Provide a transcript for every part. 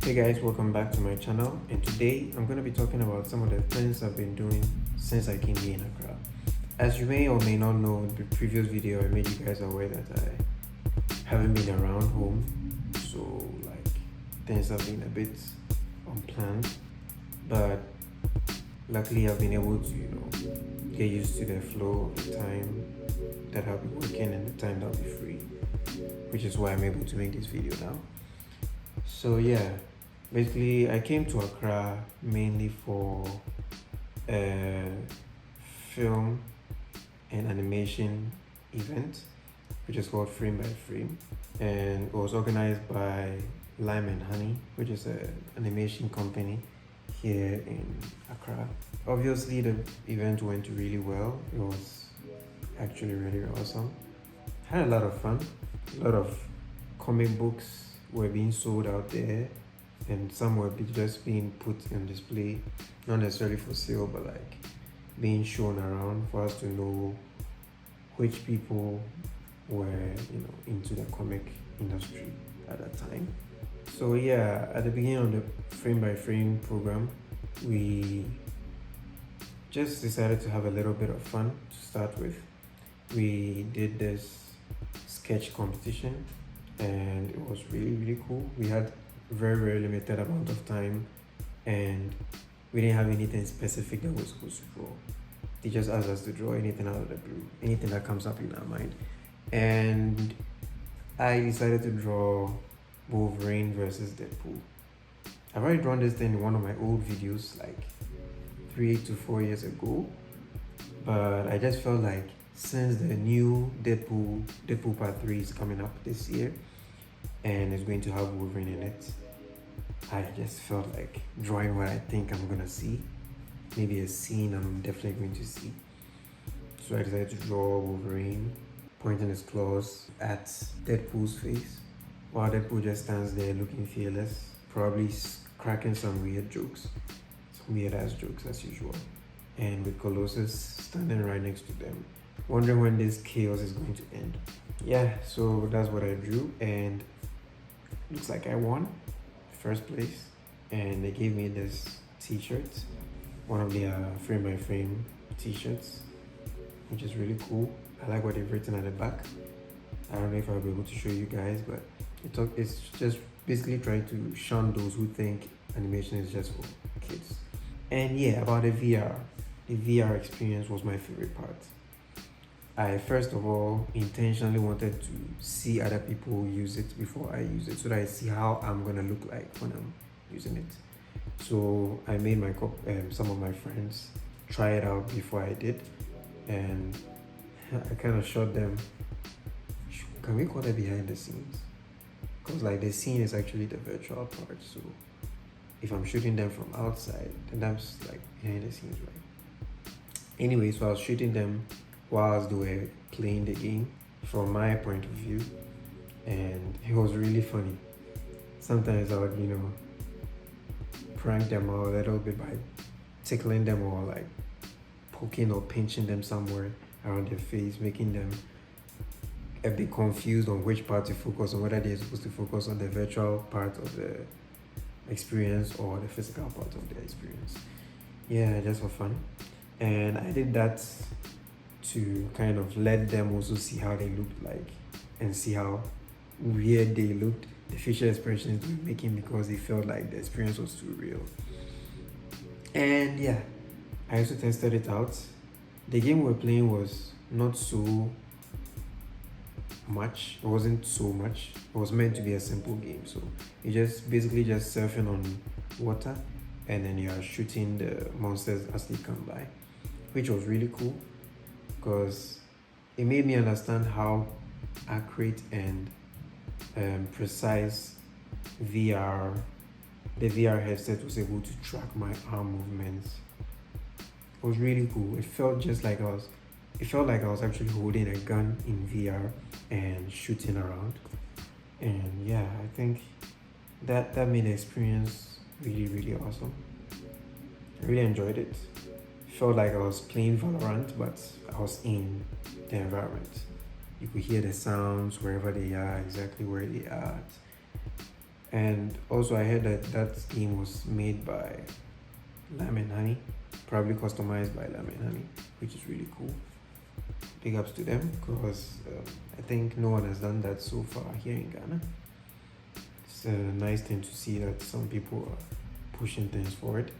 Hey guys, welcome back to my channel, and today I'm going to be talking about some of the things I've been doing since I came here in Accra. As you may or may not know, in the previous video I made you guys aware that I haven't been around home, so like things have been a bit unplanned, but luckily I've been able to get used to the flow of the time that I'll be working and the time that I'll be free, which is why I'm able to make this video now. So yeah, basically I came to Accra mainly for a film and animation event, which is called Frame by Frame, and it was organized by Lime and Honey, which is an animation company here in Accra. Obviously the event went really well. It was actually really awesome. Had a lot of fun. A lot of comic books were being sold out there, and some were just being put on display, not necessarily for sale, but like being shown around for us to know which people were into the comic industry at that time. So yeah, at the beginning of the frame by frame program, we just decided to have a little bit of fun to start with. We did this sketch competition and it was really cool. We had very limited amount of time and we didn't have anything specific that we're supposed to draw. They just asked us to draw anything out of the blue, anything that comes up in our mind. And I decided to draw Wolverine versus Deadpool. I've already drawn this thing in one of my old videos like 3 to 4 years ago, but I just felt like since the new Deadpool Part 3 is coming up this year and it's going to have Wolverine in it, I just felt like drawing what I think I'm gonna see, maybe a scene I'm definitely going to see. So I decided to draw Wolverine pointing his claws at Deadpool's face, while Deadpool just stands there looking fearless, probably cracking some weird jokes, some weird ass jokes as usual, and with Colossus standing right next to them, wondering when this chaos is going to end. Yeah, so that's what I drew, and looks like I won first place, and they gave me this t-shirt, one of the frame by frame t-shirts, which is really cool. I like what they've written at the back. I don't know if I'll be able to show you guys, but it's just basically trying to shun those who think animation is just for kids. And yeah, about the VR experience was my favorite part. I first of all intentionally wanted to see other people use it before I use it, so that I see how I'm gonna look like when I'm using it. So I made some of my friends try it out before I did, and I kind of showed them. Can we call that behind the scenes? Because like the scene is actually the virtual part. So if I'm shooting them from outside, then that's like behind the scenes, right? Anyway, so I was shooting them whilst they were playing the game from my point of view, and it was really funny. Sometimes I would prank them a little bit by tickling them or like poking or pinching them somewhere around their face, making them a bit confused on which part to focus on, whether they're supposed to focus on the virtual part of the experience or the physical part of the experience. Yeah, just for fun. And I did that to kind of let them also see how they looked like and see how weird they looked, the facial expressions they were making, because they felt like the experience was too real. And yeah, I also tested it out. The game we were playing was not so much. It wasn't so much. It was meant to be a simple game. So you just basically just surfing on water and then you are shooting the monsters as they come by, which was really cool because it made me understand how accurate and precise the VR headset was able to track my arm movements. It was really cool. It felt like I was actually holding a gun in VR and shooting around. And yeah, I think that made the experience really awesome. I really enjoyed it. Felt like I was playing Valorant, but I was in the environment. You could hear the sounds wherever they are, exactly where they are at. And also I heard that that scheme was made by Lamb and Honey, probably customized by Lamb and Honey, which is really cool. Big ups to them, because I think no one has done that so far here in Ghana. It's a nice thing to see that some people are pushing things forward.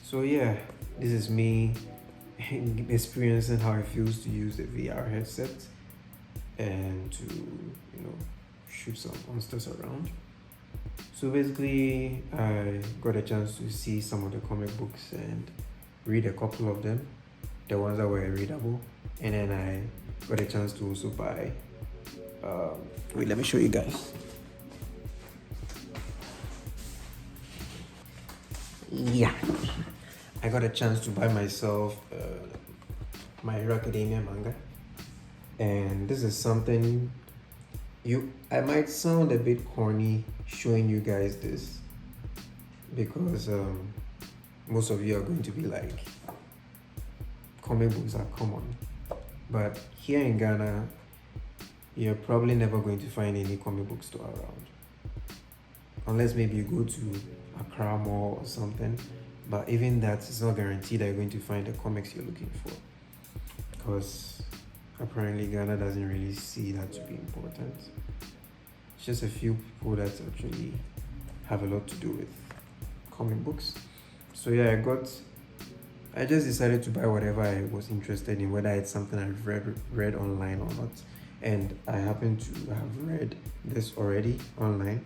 So yeah, this is me experiencing how it feels to use the VR headset and to, shoot some monsters around. So basically, I got a chance to see some of the comic books and read a couple of them, the ones that were readable, and then I got a chance to also buy. Wait, let me show you guys. Yeah, I got a chance to buy myself My Hero Academia manga, and this is something I might sound a bit corny showing you guys this, because most of you are going to be like, comic books are common, but here in Ghana you're probably never going to find any comic book store around, unless maybe you go to Accra Mall or something. But even that, it's not guaranteed that you're going to find the comics you're looking for, because apparently Ghana doesn't really see that to be important. It's just a few people that actually have a lot to do with comic books. So yeah, I just decided to buy whatever I was interested in, whether it's something I've read online or not. And I happen to have read this already online.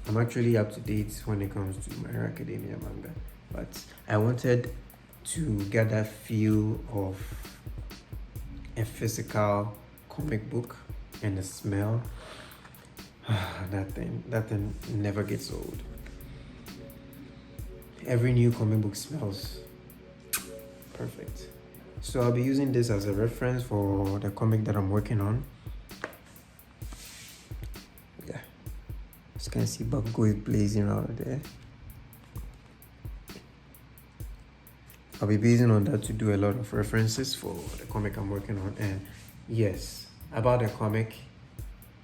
I'm actually up to date when it comes to My Hero Academia manga, but I wanted to get that feel of a physical comic book and the smell. that thing never gets old. Every new comic book smells perfect. So I'll be using this as a reference for the comic that I'm working on. Yeah, as you can see, Bakugo is blazing out there. I'll be basing on that to do a lot of references for the comic I'm working on. And yes, about the comic,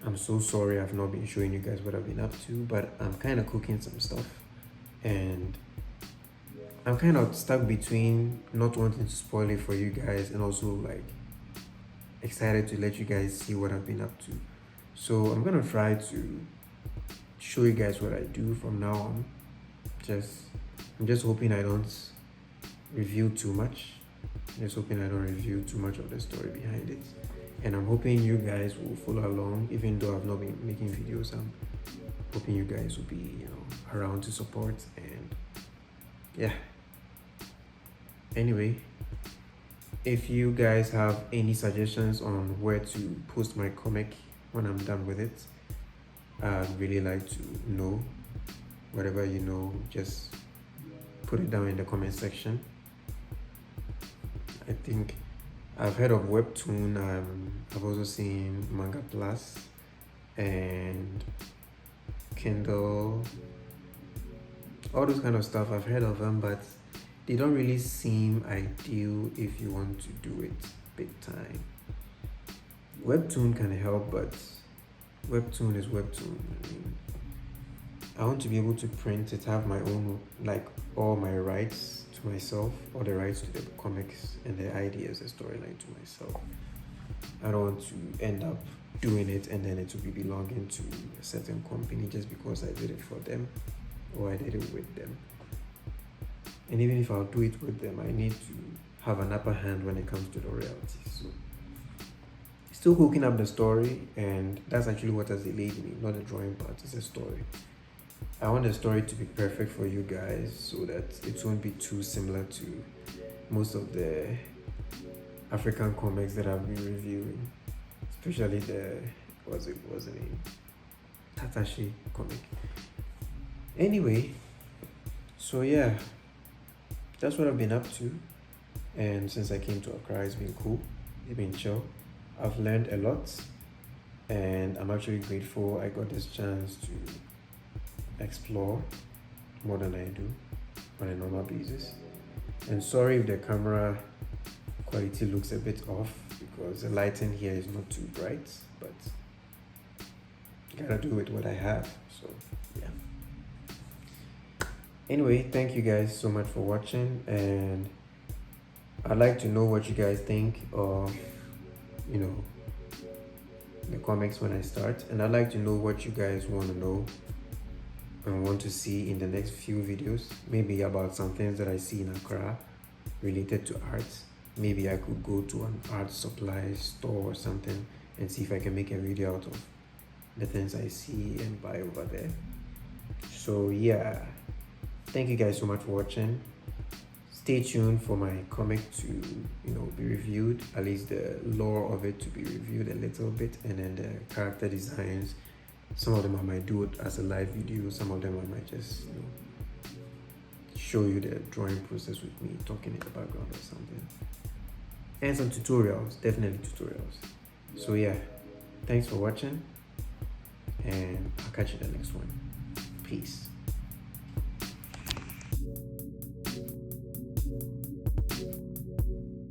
I'm so sorry I've not been showing you guys what I've been up to, but I'm kind of cooking some stuff, and I'm kind of stuck between not wanting to spoil it for you guys and also like excited to let you guys see what I've been up to. So I'm gonna try to show you guys what I do from now on. I'm just hoping I don't reveal too much. I'm just hoping I don't reveal too much of the story behind it. And I'm hoping you guys will follow along, even though I've not been making videos. I'm hoping you guys will be, around to support. And yeah. Anyway, if you guys have any suggestions on where to post my comic when I'm done with it, I'd really like to know. Whatever you know, just put it down in the comment section. I think I've heard of Webtoon. I've also seen Manga Plus and Kindle, all those kind of stuff. I've heard of them, but they don't really seem ideal if you want to do it big time. Webtoon can help, but Webtoon is Webtoon. I want to be able to print it, have my own, like all my rights to myself, all the rights to the comics and the ideas, the storyline to myself. I don't want to end up doing it and then it will be belonging to a certain company just because I did it for them or I did it with them. And even if I'll do it with them, I need to have an upper hand when it comes to the royalties. So still cooking up the story, and that's actually what has delayed me, not the drawing part, it's a story. I want the story to be perfect for you guys so that it won't be too similar to most of the African comics that I've been reviewing, especially the what's the name, Tatashi comic. Anyway, so yeah, that's what I've been up to. And since I came to Accra, it's been cool, it's been chill. I've learned a lot, and I'm actually grateful I got this chance to explore more than I do on a normal basis. And sorry if the camera quality looks a bit off because the lighting here is not too bright, but gotta do with what I have. So yeah. Anyway, thank you guys so much for watching, and I'd like to know what you guys think of, you know, the comics when I start, and I'd like to know what you guys want to know and want to see in the next few videos, maybe about some things that I see in Accra related to arts. Maybe I could go to an art supply store or something and see if I can make a video out of the things I see and buy over there. So yeah, thank you guys so much for watching. Stay tuned for my comic to, be reviewed, at least the lore of it to be reviewed a little bit, and then the character designs. Some of them I might do it as a live video, some of them I might just show you the drawing process with me talking in the background or something, and some tutorials, definitely tutorials. So yeah, thanks for watching, and I'll catch you in the next one. Peace.